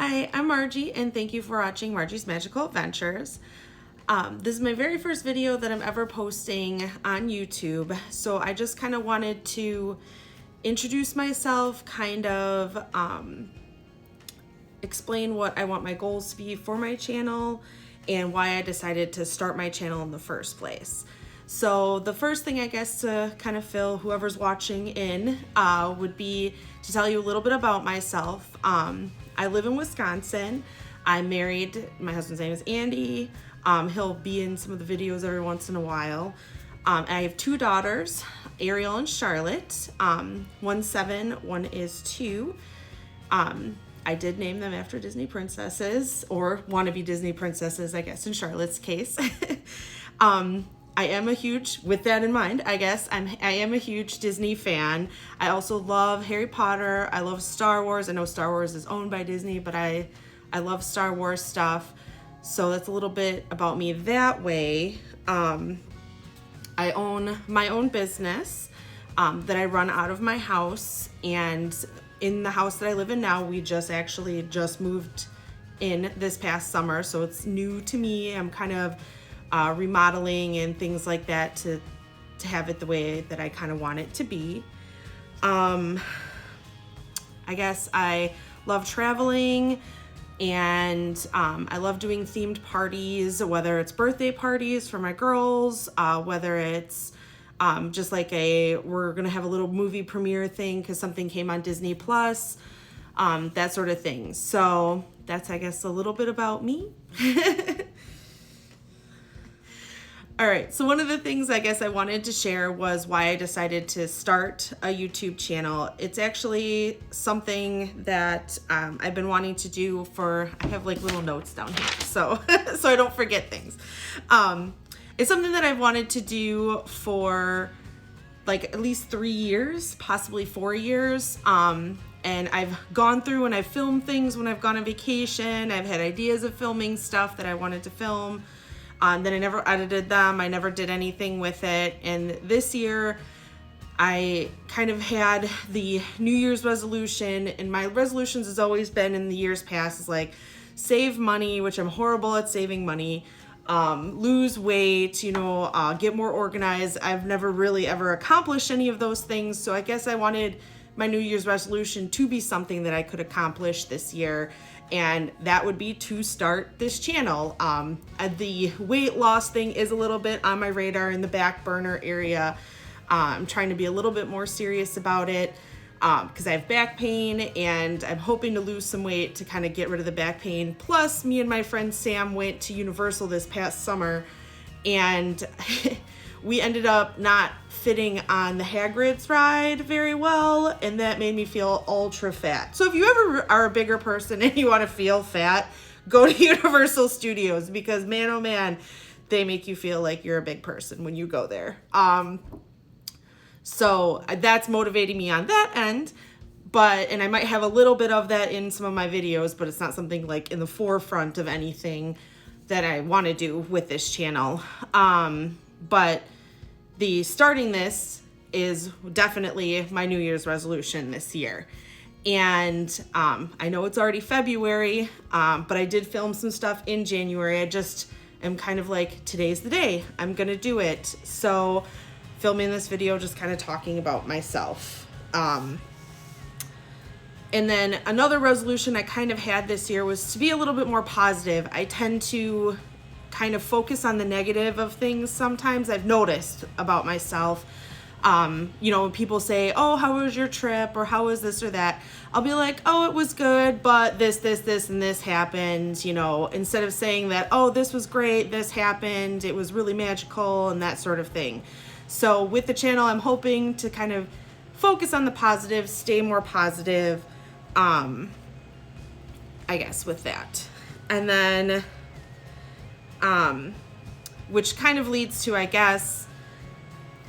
Hi, I'm Margie, and thank you for watching Margie's Magical Adventures. This is my very first video that I'm ever posting on YouTube, so I just kind of wanted to introduce myself, explain what I want my goals to be for my channel, and why I decided to start my channel in the first place. So the first thing I guess to kind of fill whoever's watching in would be to tell you a little bit about myself. I live in Wisconsin. I'm married. My husband's name is Andy. He'll be in some of the videos every once in a while. I have two daughters, Ariel and Charlotte. One's 7, one is 2. I did name them after Disney princesses, or wannabe Disney princesses, I guess, in Charlotte's case. I am a huge, with that in mind, I guess, I am a huge Disney fan. I also love Harry Potter. I love Star Wars. I know Star Wars is owned by Disney, but I love Star Wars stuff. So that's a little bit about me that way. I own my own business that I run out of my house. And in the house that I live in now, we just moved in this past summer. So it's new to me. I'm kind of remodeling and things like that to have it the way that I kind of want it to be. I guess I love traveling, and I love doing themed parties, whether it's birthday parties for my girls, whether it's just like we're gonna have a little movie premiere thing because something came on Disney Plus, that sort of thing. So that's, I guess, a little bit about me. All right, so one of the things I guess I wanted to share was why I decided to start a YouTube channel. It's actually something that I've been wanting to do I have like little notes down here, so I don't forget things. It's something that I've wanted to do for like at least 3 years, possibly 4 years. And I've gone through and I've filmed things when I've gone on vacation. I've had ideas of filming stuff that I wanted to film. Then I never edited them. I never did anything with it. And this year, I kind of had the New Year's resolution, and my resolutions has always been in the years past is like save money, which I'm horrible at saving money, lose weight, get more organized. I've never really ever accomplished any of those things. So I guess I wanted my New Year's resolution to be something that I could accomplish this year. And that would be to start this channel. The weight loss thing is a little bit on my radar in the back burner area. I'm trying to be a little bit more serious about it because I have back pain, and I'm hoping to lose some weight to kind of get rid of the back pain. Plus, me and my friend Sam went to Universal this past summer, and we ended up not fitting on the Hagrid's ride very well, and that made me feel ultra fat. So if you ever are a bigger person and you want to feel fat, go to Universal Studios, because man, oh man, they make you feel like you're a big person when you go there. So that's motivating me on that end, and I might have a little bit of that in some of my videos, but it's not something like in the forefront of anything that I want to do with this channel. But the starting this is definitely my New Year's resolution this year. And I know it's already February, but I did film some stuff in January. I just am kind of like, today's the day, I'm gonna do it. So filming this video, just kind of talking about myself. And then another resolution I kind of had this year was to be a little bit more positive. I tend to kind of focus on the negative of things sometimes. I've noticed about myself. When people say, oh, how was your trip, or how was this or that, I'll be like, oh, it was good, but this, and this happened, instead of saying that, oh, this was great, this happened, it was really magical, and that sort of thing. So with the channel, I'm hoping to kind of focus on the positive, stay more positive, I guess, with that. And then which kind of leads to, I guess,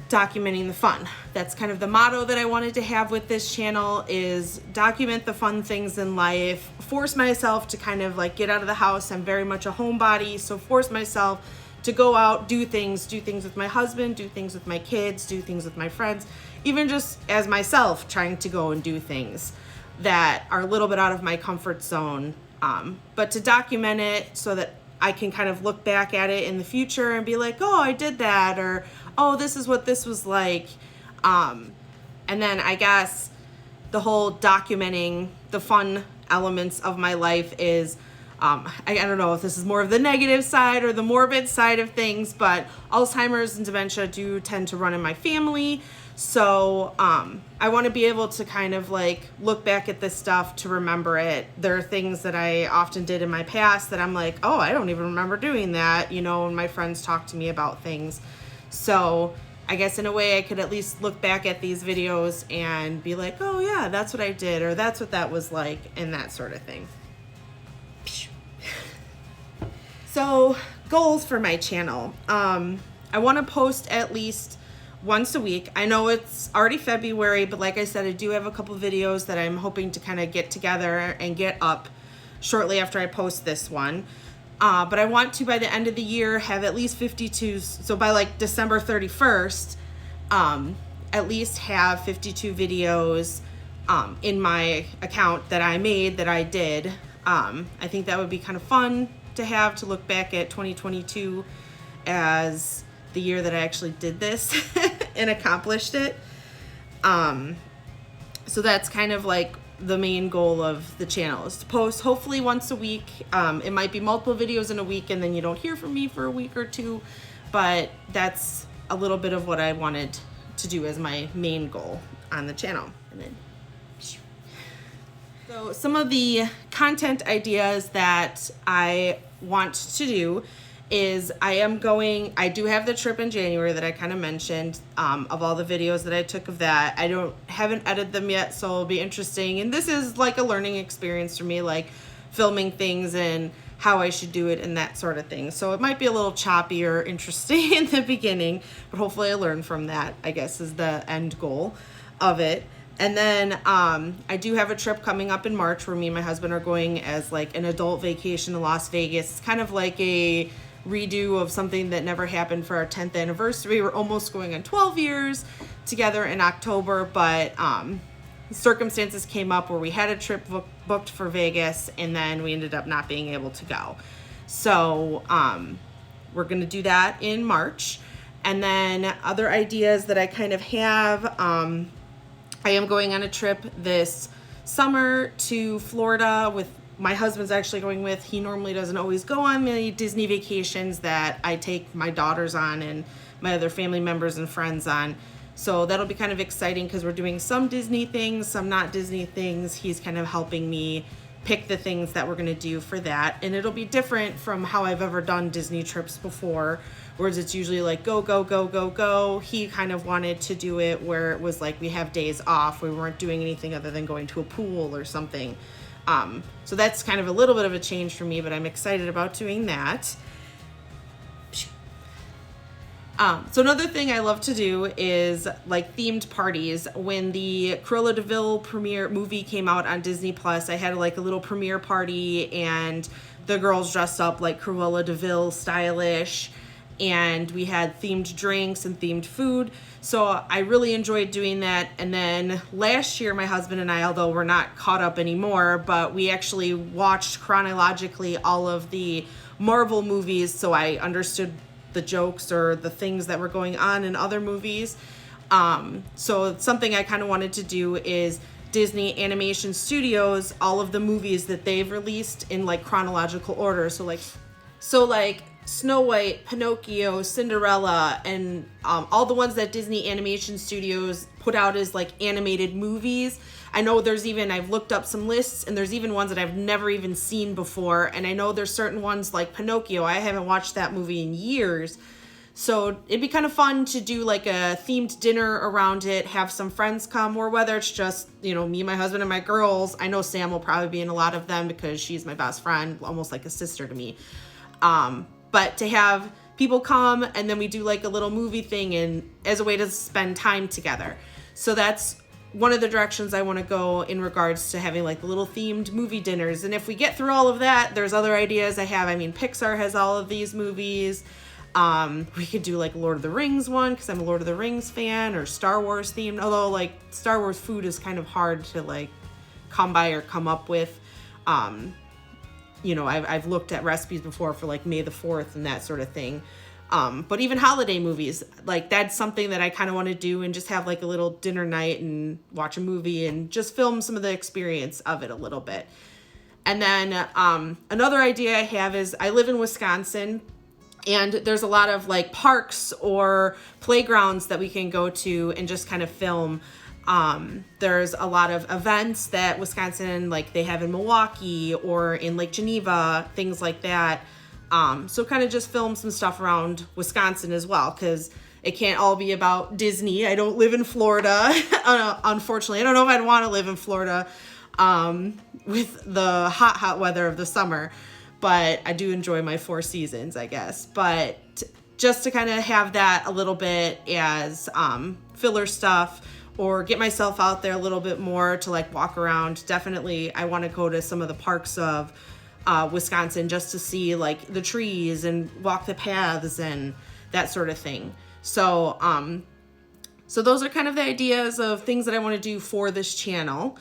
documenting the fun. That's kind of the motto that I wanted to have with this channel, is document the fun things in life, force myself to kind of like get out of the house. I'm very much a homebody, so force myself to go out, do things with my husband, do things with my kids, do things with my friends, even just as myself trying to go and do things. that are a little bit out of my comfort zone. But to document it so that I can kind of look back at it in the future and be like, oh, I did that, or oh, this is what this was like. And then I guess the whole documenting the fun elements of my life is, I don't know if this is more of the negative side or the morbid side of things, but Alzheimer's and dementia do tend to run in my family. So I want to be able to kind of like look back at this stuff to remember it. There are things that I often did in my past that I'm like, oh, I don't even remember doing that, you know, when my friends talk to me about things. So I guess in a way I could at least look back at these videos and be like, oh yeah, that's what I did, or that's what that was like, and that sort of thing. So goals for my channel. I want to post at least once a week. I know it's already February, but like I said, I do have a couple videos that I'm hoping to kind of get together and get up shortly after I post this one. But I want to, by the end of the year, have at least 52, so by like December 31st, at least have 52 videos in my account that I made, that I did. I think that would be kind of fun to have, to look back at 2022 as the year that I actually did this and accomplished it. So that's kind of like the main goal of the channel, is to post hopefully once a week. It might be multiple videos in a week and then you don't hear from me for a week or two, but that's a little bit of what I wanted to do as my main goal on the channel. And then, so some of the content ideas that I want to do is I do have the trip in January that I kind of mentioned, of all the videos that I took of that. Haven't edited them yet, so it'll be interesting. And this is like a learning experience for me, like filming things and how I should do it and that sort of thing. So it might be a little choppy or interesting in the beginning, but hopefully I learn from that, I guess, is the end goal of it. And then I do have a trip coming up in March where me and my husband are going as like an adult vacation to Las Vegas. It's kind of like a redo of something that never happened for our 10th anniversary. We're almost going on 12 years together in October, but circumstances came up where we had a trip booked for Vegas and then we ended up not being able to go. So we're gonna do that in March. And then other ideas that I kind of have, I am going on a trip this summer to Florida with my husband's actually going with. He normally doesn't always go on the Disney vacations that I take my daughters on and my other family members and friends on. So that'll be kind of exciting because we're doing some Disney things, some not Disney things. He's kind of helping me pick the things that we're gonna do for that. And it'll be different from how I've ever done Disney trips before, whereas it's usually like go, go, go, go, go. He kind of wanted to do it where it was like we have days off. We weren't doing anything other than going to a pool or something. So that's kind of a little bit of a change for me, but I'm excited about doing that. So another thing I love to do is like themed parties. When the Cruella de Vil premiere movie came out on Disney Plus, I had like a little premiere party and the girls dressed up like Cruella de Vil stylish, and we had themed drinks and themed food. So I really enjoyed doing that. And then last year, my husband and I, although we're not caught up anymore, but we actually watched chronologically all of the Marvel movies, so I understood the jokes or the things that were going on in other movies. So something I kind of wanted to do is Disney Animation Studios, all of the movies that they've released in like chronological order. So like Snow White, Pinocchio, Cinderella, and all the ones that Disney Animation Studios put out as like animated movies. I know I've looked up some lists, and there's even ones that I've never even seen before. And I know there's certain ones like Pinocchio. I haven't watched that movie in years. So it'd be kind of fun to do like a themed dinner around it, have some friends come, or whether it's just, you know, me, my husband, and my girls. I know Sam will probably be in a lot of them because she's my best friend, almost like a sister to me. But to have people come and then we do like a little movie thing and as a way to spend time together. So that's one of the directions I want to go in regards to having like little themed movie dinners. And if we get through all of that, there's other ideas I have. I mean, Pixar has all of these movies. We could do like Lord of the Rings one because I'm a Lord of the Rings fan, or Star Wars themed, although like Star Wars food is kind of hard to like come by or come up with. You know, I've looked at recipes before for like May the 4th and that sort of thing. But even holiday movies, like that's something that I kind of want to do and just have like a little dinner night and watch a movie and just film some of the experience of it a little bit. And then another idea I have is I live in Wisconsin, and there's a lot of like parks or playgrounds that we can go to and just kind of film. There's a lot of events that Wisconsin, like they have in Milwaukee or in Lake Geneva, things like that. So kind of just film some stuff around Wisconsin as well, because it can't all be about Disney. I don't live in Florida. Unfortunately, I don't know if I'd want to live in Florida with the hot weather of the summer, but I do enjoy my 4 seasons, I guess. But just to kind of have that a little bit as filler stuff, or get myself out there a little bit more to like walk around. Definitely, I want to go to some of the parks of Wisconsin just to see like the trees and walk the paths and that sort of thing. So, so those are kind of the ideas of things that I want to do for this channel.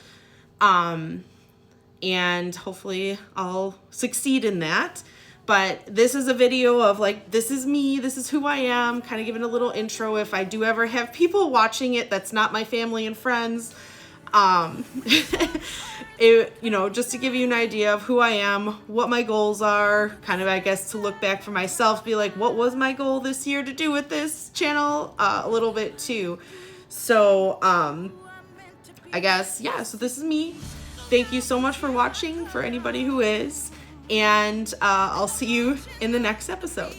And hopefully I'll succeed in that. But this is a video of like, this is me, this is who I am, kind of giving a little intro. If I do ever have people watching it that's not my family and friends, you know, just to give you an idea of who I am, what my goals are, kind of, I guess, to look back for myself, be like, what was my goal this year to do with this channel, a little bit too. So, I guess, yeah, so this is me. Thank you so much for watching, for anybody who is, and I'll see you in the next episode.